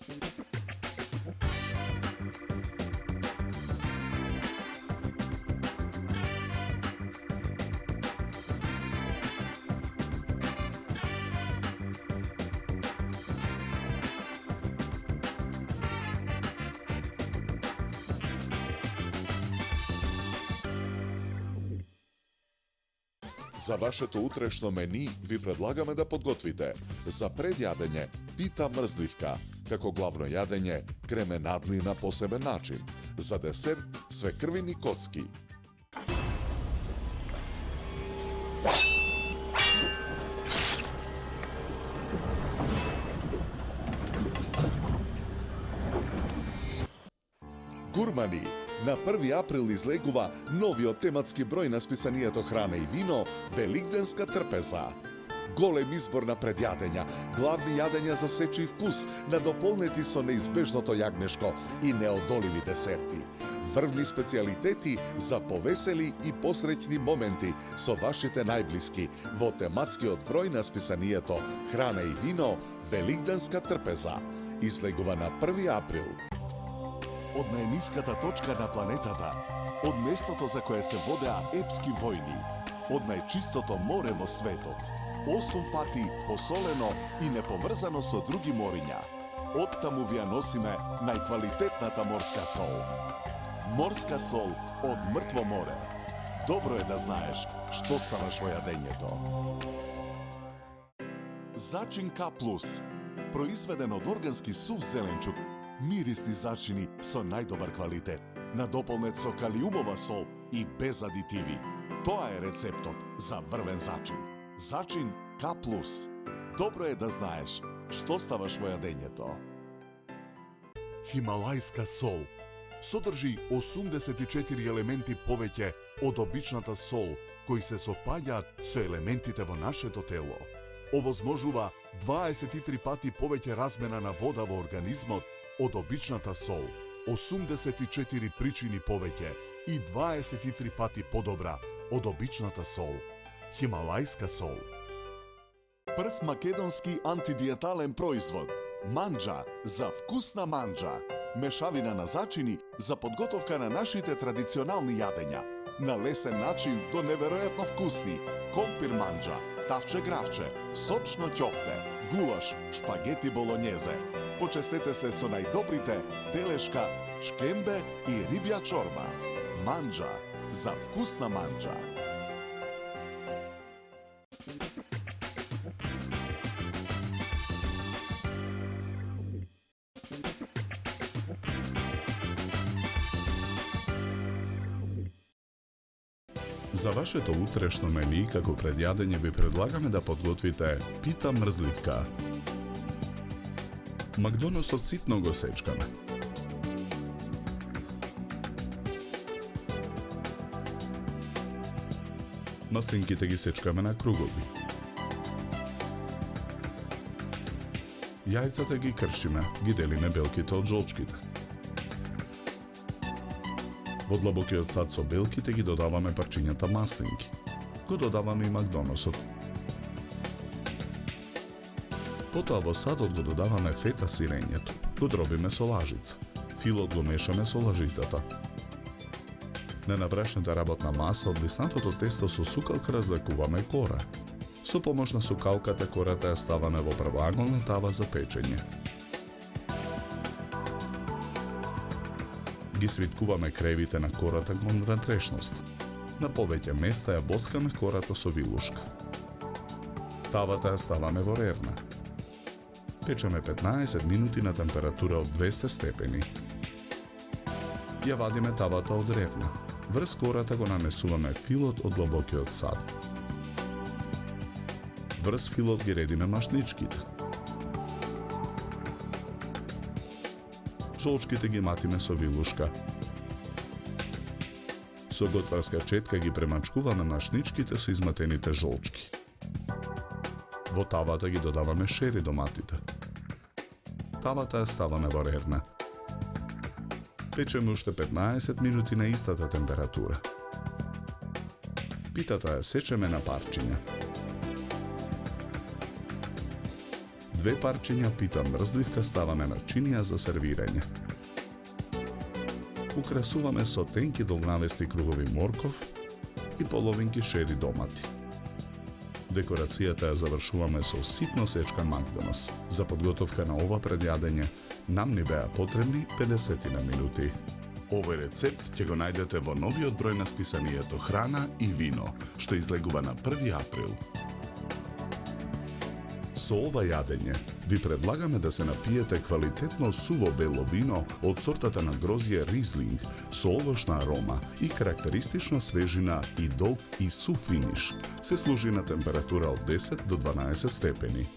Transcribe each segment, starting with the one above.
За вашето утрешно мени ви предлагаме да подготвите за предјадење пита мрзливка, како главно јадење кременадли на посебен начин, за десерт свекрвени коцки. Гурмани, на 1 април излегува новиот тематски број на списанието Храна и вино Великденска трпеза. Голем избор на предјадења, главни јадења за сечи вкус, надополнети со неизбежното јагнешко и неодоливи десерти. Врвни специјалитети за повесели и посреќни моменти со вашите најблиски во тематскиот број на списанието Храна и вино Великденска трпеза. Излегува на 1 април. Од најниската точка на планетата, од местото за кое се водеа епски војни, од најчистото море во светот, 8 пати посолено и неповрзано со други мориња. Оттаму ви ја носиме најквалитетната морска сол. Морска сол од мртво море. Добро е да знаеш што ставаш во јадењето. Зачин К+, произведен од органски сув зеленчук, мирисни зачини со најдобар квалитет, надополнет со калиумова сол и без адитиви. Тоа е рецептот за врвен зачин. Зачин К+. Добро е да знаеш што ставаш во јадењето. Хималајска сол содржи 84 елементи повеќе од обичната сол, кои се совпаѓаат со елементите во нашето тело. Овозможува 23 пати повеќе размена на вода во организмот од обичната сол, 84 причини повеќе и 23 пати подобра од обичната сол. Хималајска сол. Прв македонски антидиетален производ. Манџа за вкусна манџа. Мешавина на зачини за подготовка на нашите традиционални јадења. На лесен начин до неверојатно вкусни. Компир манџа, тавче гравче, сочно ќофте, гулаш, шпагети болонјезе. Почестете се со најдобрите телешка, шкембе и рибја чорба. Манџа за вкусна манџа. За вашето утрешно мени како предјадење ви предлагаме да подготвите пита мрзливка. Макдоносот ситно го сечкаме. Маслинките ги сечкаме на кругови. Јајцата ги кршиме, ги делиме белките од жолчките. Во длабокиот сад со белките ги додаваме парчињата маслинки. Го додаваме и макдоносот. Потоа во садот го додаваме фета сирењето. Го дробиме со лажица. Филот го мешаме со лажицата. На набрашната работна маса од лиснатото тесто со сукалка разлекуваме кора. Со помош на сукалката кората ја ставаме во правоаголна тава за печење. Ги свиткуваме кревите на кората кон внатрешност. На повеќе места ја боцкаме кората со вилушка. Тавата ја ставаме во рерна. Печеме 15 минути на температура од 200 степени. Ја вадиме тавата од рерна. Врз кората го нанесуваме филот од длабокиот сад. Врз филот ги редиме машничките. Жолчките ги матиме со вилушка. Со готварска четка ги премачкуваме машничките со изматените жолчки. Во тавата ги додаваме шери доматите. Тавата ја ставаме во рерна. Печеме уште 15 минути на истата температура. Питата ја сечеме на парчиња. 2 парчиња пита мрзливка ставаме на чинија за сервирање. Украсуваме со тенки долнавести кругови морков и половинки шери домати. Декорацијата ја завршуваме со ситно сечкан макдонос. За подготовка на ова предјадење нам ни беа потребни 50 минути. Овој рецепт ќе го најдете во новиот број на списанието Храна и вино, што излегува на 1 април. Со ова јадење ви предлагаме да се напиете квалитетно суво бело вино од сортата на грозје Ризлинг со овошна арома и карактеристична свежина и долг и сув финиш. Се служи на температура од 10 до 12 степени.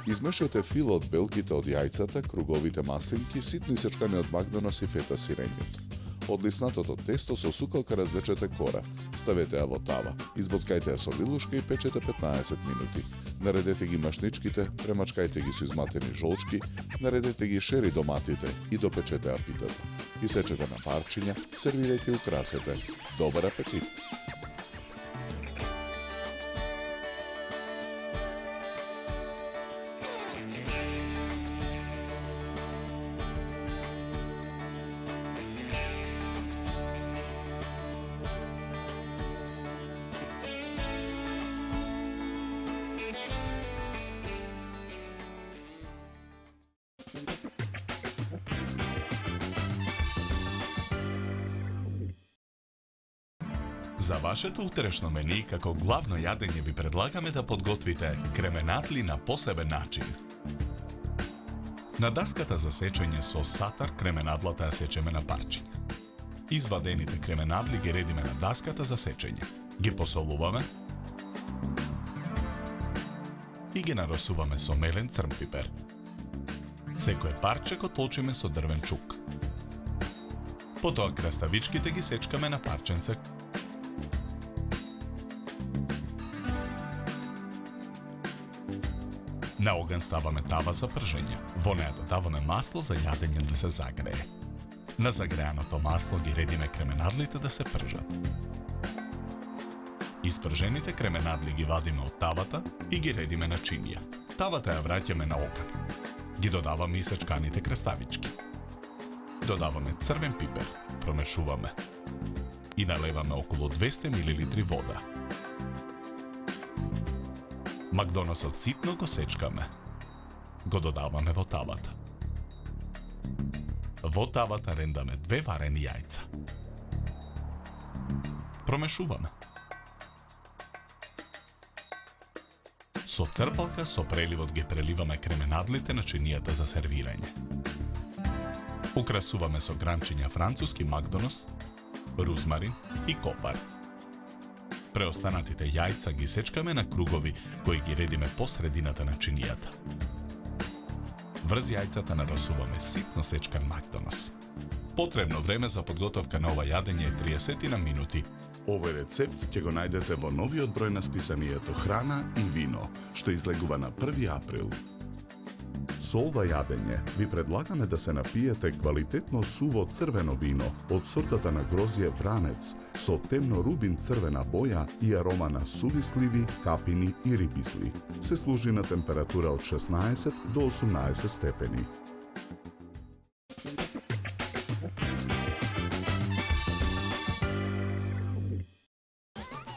Измешате фило од белките од јајцата, круговите маслинки, ситно исечкани од макдонос и фета сирењето. Од лиснатото тесто со сукалка развлечете кора, ставете ја во тава, избоцкајте ја со вилушка и печете 15 минути. Наредете ги машничките, премачкајте ги со изматени жолчки, наредете ги шери доматите и допечете ја питата. Исечете на парчиња, сервирајте и украсете. Добар апетит! За вашето утрешно мени, како главно јадење ви предлагаме да подготвите кременадли на посебен начин. На даската за сечење со сатар кременадлата ја сечеме на парчиња. Извадените кременадли ги редиме на даската за сечење. Ги посолуваме и ги нарасуваме со мелен црн пипер. Секое парче го толчиме со дрвен чук. Потоа краставичките ги сечкаме на парченце. На оган ставаме тава за пржење. Во неја додаваме масло за јадење да се загрее. На загреаното масло ги редиме кременадлите да се пржат. Испржените кременадли ги вадиме од тавата и ги редиме на чинија. Тавата ја враќаме на оган. Ги додаваме и сечканите краставички. Додаваме црвен пипер, промешуваме и налеваме околу 200 мл вода. Макдоносот ситно го сечкаме. Го додаваме во тавата. Во тавата рендаме 2 варени јајца. Промешуваме. Со црпалка со преливот ги преливаме кременадлите на чинијата за сервирање. Украсуваме со гранчиња француски макдонос, рузмарин и копар. Преостанатите јајца ги сечкаме на кругови кои ги редиме по средината на чинијата. Врз јајцата нарасуваме ситно сечкан макдонос. Потребно време за подготовка на ова јадење е 30 минути. Овој рецепт ќе го најдете во новиот број на списанието Храна и вино, што излегува на 1 април. Со ова јадење ви предлагаме да се напиете квалитетно суво црвено вино од сортата на грозје Вранец со темно-рудин црвена боја и арома на суви сливи, капини и рибисли. Се служи на температура од 16 до 18 степени.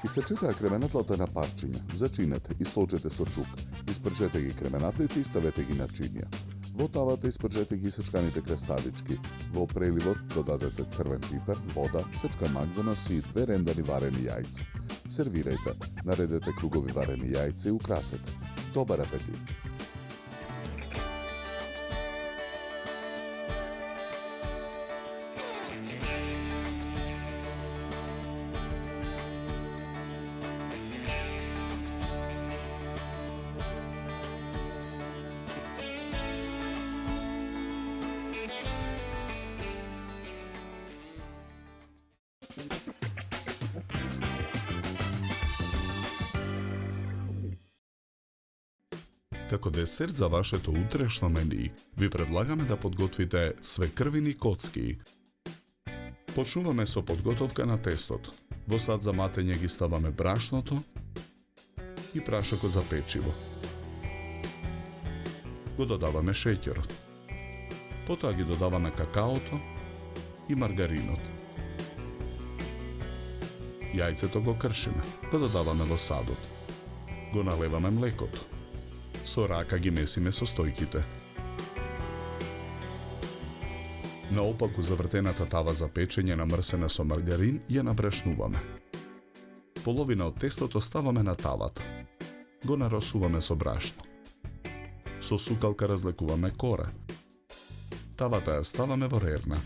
Исечете ја кременадлата на парчиња, зачинете и слочете со чук. Испржете ги кременадлите и ставете ги на чинија. Во тавата испржете ги сечканите краставички. Во преливот додадете црвен пипер, вода, сечкан макдонос и 2 рендани варени јајца. Сервирајте, наредете кругови варени јајца и украсете. Добар апетит! Како десерт за вашето утрешно мени, ви предлагаме да подготвите свекрвини коцки. Почнуваме со подготовка на тестото. Во сад за матење ги ставаме брашното и прашокот за печиво. Го додаваме шеќерот. Потоа ги додаваме какаото и маргаринот. Јајцето го кршиме, го додаваме во садот. Го налеваме млекото. Со рака ги месиме состојките. На опаку завртената тава за печење намрсена со маргарин ја набрашнуваме. Половина од тестото ставаме на тавата. Го наросуваме со брашно. Со сукалка разлекуваме кора. Тавата ја ставаме во рерна.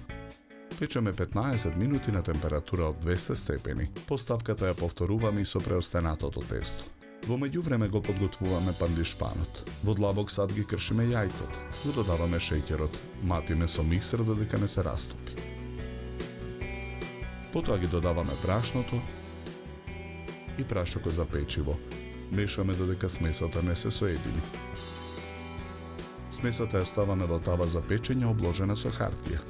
Печеме 15 минути на температура од 200 степени. Поставката ја повторуваме и со преостанатото тесто. Во меѓувреме го подготвуваме пандишпанот. Во длабок сад ги кршиме јајцата. Го додаваме шеќерот. Матиме со миксер додека не се растопи. Потоа ги додаваме брашното и прашокот за печиво. Мешаме додека смесата не се соедини. Смесата ја ставаме во тава за печење обложена со хартија.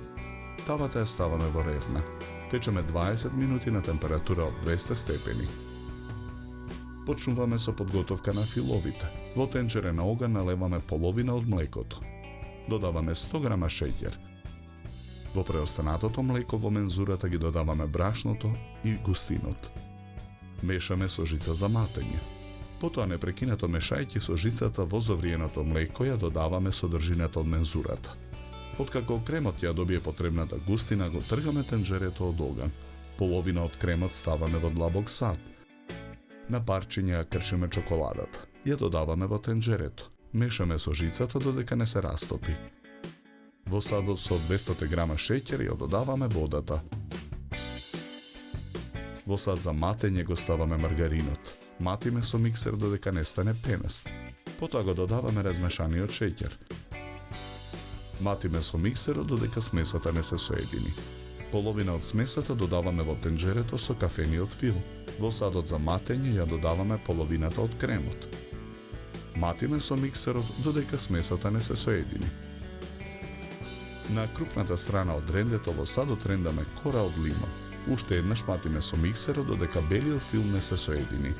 Тавата ја ставаме во рерна. Печеме 20 минути на температура од 200 степени. Почнуваме со подготовка на филовите. Во тенџере на оган налеваме половина од млекото. Додаваме 100 грама шеќер. Во преостанатото млеко во мензурата ги додаваме брашното и густинот. Мешаме со жица за матење. Потоа непрекинато мешајќи со жицата во завриеното млеко ја додаваме содржината од мензурата. Откако кремот ја добие потребната густина, го тргаме тенџерето од оган. Половина од кремот ставаме во длабок сад. На парчиња ја кршиме чоколадата. Ја додаваме во тенџерето. Мешаме со жицата додека не се растопи. Во садот со 200 грама шеќер ја додаваме водата. Во сад за матење го ставаме маргаринот. Матиме со миксер додека не стане пенест. Потоа го додаваме размешаниот шеќер. Матиме со миксерот додека смесата не се соедини. Половина од смесата додаваме во тенџерето со кафениот фил. Во садот за матење ја додаваме половината од кремот. Матиме со миксерот додека смесата не се соедини. На крупната страна од рендето во садот рендаме кора од лимон. Уште еднаш матиме со миксерот додека белиот фил не се соедини.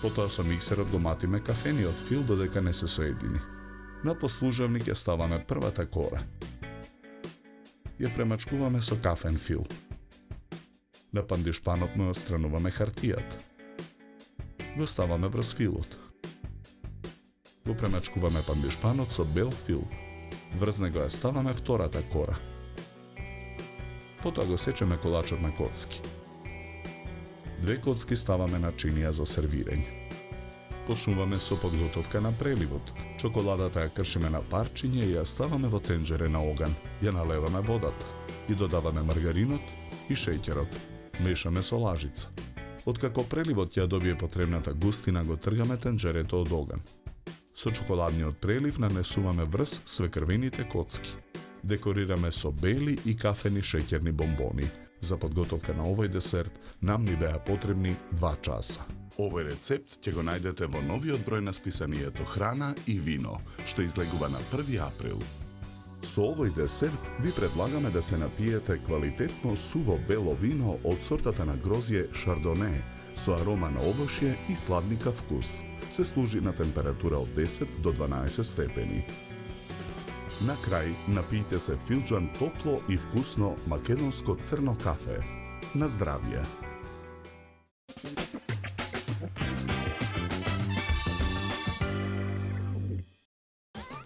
Потоа со миксерот го матиме кафениот фил додека не се соедини. На послужавник ја ставаме првата кора. Ја премачкуваме со кафен фил. На пандишпанот му отстрануваме хартијата. Го ставаме врз филот. Го премачкуваме пандишпанот со бел фил. Врз него ја ставаме втората кора. Потоа го сечеме колачот на коцки. 2 коцки ставаме на чинија за сервирање. Почнуваме со подготовка на преливот. Чоколадата ја кршиме на парчиња и ја ставаме во тенџере на оган. Ја налеваме водата. И додаваме маргаринот и шеќерот. Мешаме со лажица. Откако преливот ја добие потребната густина, го тргаме тенџерето од оган. Со чоколадниот прелив нанесуваме врз свекрвените коцки. Декорираме со бели и кафени шеќерни бомбони. За подготовка на овој десерт нам ни беа потребни 2 часа. Овој рецепт ќе го најдете во новиот број на списанието Храна и вино, што излегува на 1 април. Со овој десерт ви предлагаме да се напиете квалитетно суво бело вино од сортата на грозје Шардоне, со арома на овошје и сладникав вкус. Се служи на температура од 10 до 12 степени. На крај, напијте се филџан топло и вкусно македонско црно кафе. На здравје!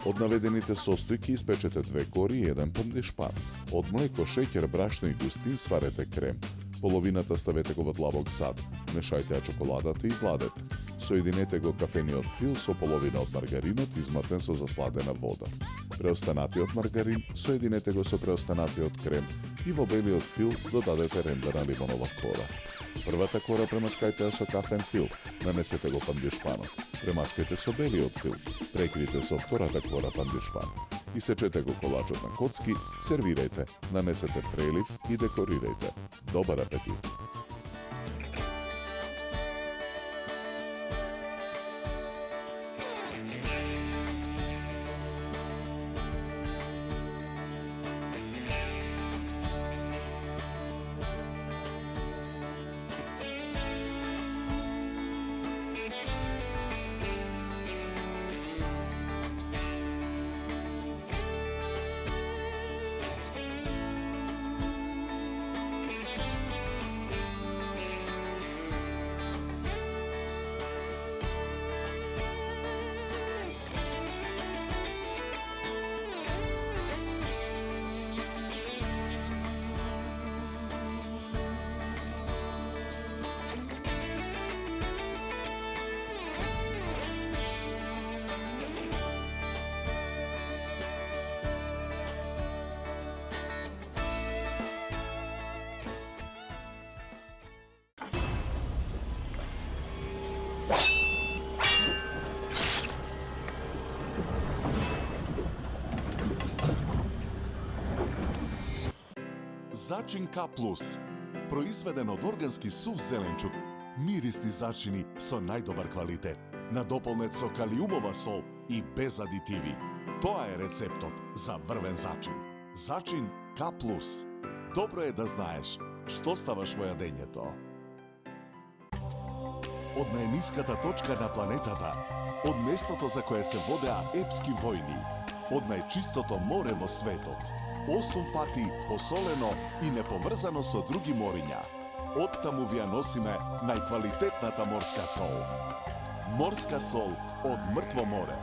Од наведените состојки испечете 2 кори и 1 пандишпан. Од млеко, шеќер, брашно и густин сварете крем. Половината ставете го во длабок сад. Мешајте ја чоколадата и изладете. Соединете го кафениот фил со половина од маргаринот изматен со засладена вода. Преостанатиот маргарин соединете го со преостанатиот крем и во белиот фил додадете рендана лимонова кора. Првата кора премачкајте ја со кафен фил, нанесете го пандишпанот. Премачкајте со белиот фил, прекрите со втората кора пандишпан. Исечете го колачот на коцки, сервирајте, нанесете прелив и декорирајте. Добар апетит! Začin K+, proizveden od organski suv zelenčuk, mirisni začini so najdobar kvalitet. Nadoполнет со калиумова сол и без адитиви. Тоа е рецептот за врвен зачин. Зачин K+. Добро е да знаеш што ставаш во јадењето. Од најниската точка на планетата, од местото за кое се водеа епски војни, од најчистото море во светот, 8 пати посолено и неповрзано со други мориња. Оттаму ви ја носиме најквалитетната морска сол. Морска сол од мртво море.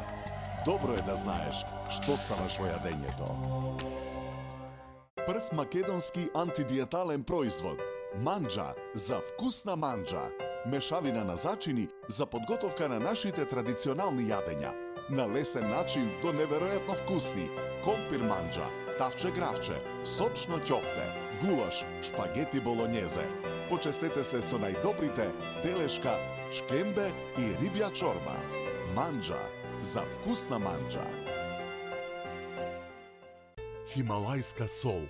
Добро е да знаеш што ставаш во јадењето. Прв македонски антидиетален производ. Манџа за вкусна манџа. Мешавина на зачини за подготовка на нашите традиционални јадења. На лесен начин до неверојатно вкусни. Компир манџа, тавче гравче, сочно ќофте, гулаш, шпагети болонјезе. Почестете се со најдобрите телешка, шкембе и рибја чорба. Манџа за вкусна манџа. Хималајска сол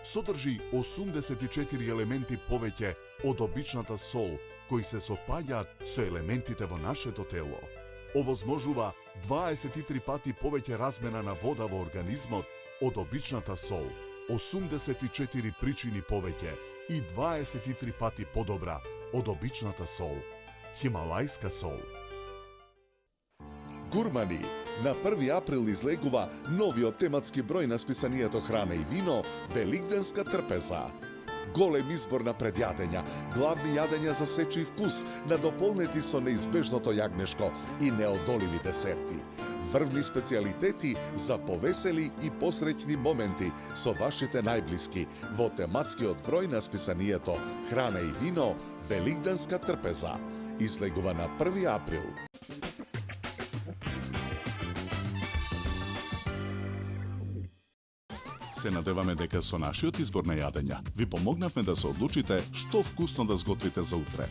содржи 84 елементи повеќе од обичната сол, кои се совпаѓаат со елементите во нашето тело. Овозможува 23 пати повеќе размена на вода во организмот од обичната сол, 84 причини повеќе и 23 пати подобра од обичната сол. Хималајска сол. Гурмани, на 1 април излегува новиот тематски број на списанието Храна и вино Великденска трпеза. Голем избор на предјадења, главни јадења за сечи вкус, надополнети со неизбежното јагнешко и неодоливи десерти. Врвни специјалитети за повесели и посреќни моменти со вашите најблиски во тематскиот број на списанието Храна и вино Великденска трпеза. Излегува на 1 април. Се надеваме дека со нашиот избор на јадења ви помогнавме да се одлучите што вкусно да сготвите за утре.